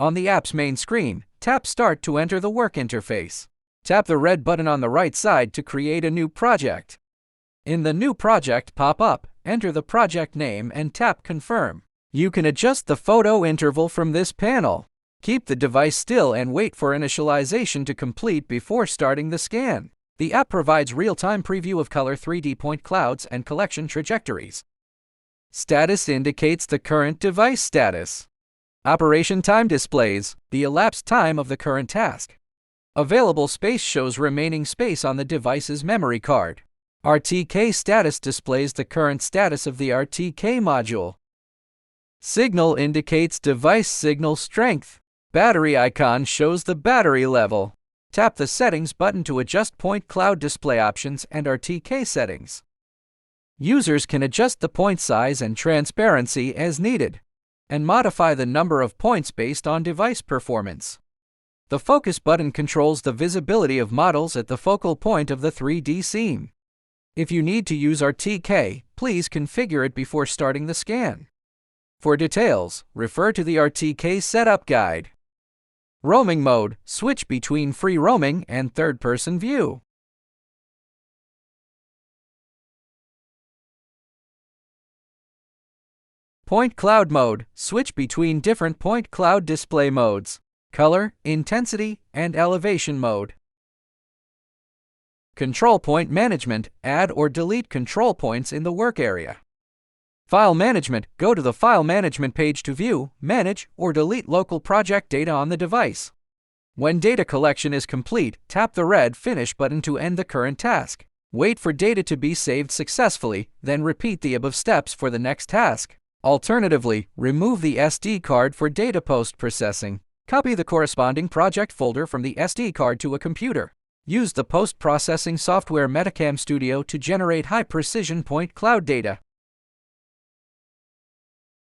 On the app's main screen, tap Start to enter the work interface. Tap the red button on the right side to create a new project. In the New Project pop-up, enter the project name and tap Confirm. You can adjust the photo interval from this panel. Keep the device still and wait for initialization to complete before starting the scan. The app provides real-time preview of color 3D point clouds and collection trajectories. Status indicates the current device status. Operation time displays the elapsed time of the current task. Available space shows remaining space on the device's memory card. RTK status displays the current status of the RTK module. Signal indicates device signal strength. Battery icon shows the battery level. Tap the Settings button to adjust point cloud display options and RTK settings. Users can adjust the point size and transparency as needed, and modify the number of points based on device performance. The Focus button controls the visibility of models at the focal point of the 3D scene. If you need to use RTK, please configure it before starting the scan. For details, refer to the RTK Setup Guide. Roaming mode, switch between free roaming and third-person view. Point cloud mode, switch between different point cloud display modes. Color, intensity, and elevation mode. Control point management, add or delete control points in the work area. File management, go to the File Management page to view, manage, or delete local project data on the device. When data collection is complete, tap the red Finish button to end the current task. Wait for data to be saved successfully, then repeat the above steps for the next task. Alternatively, remove the SD card for data post-processing. Copy the corresponding project folder from the SD card to a computer. Use the post-processing software MetaCam Studio to generate high-precision point cloud data.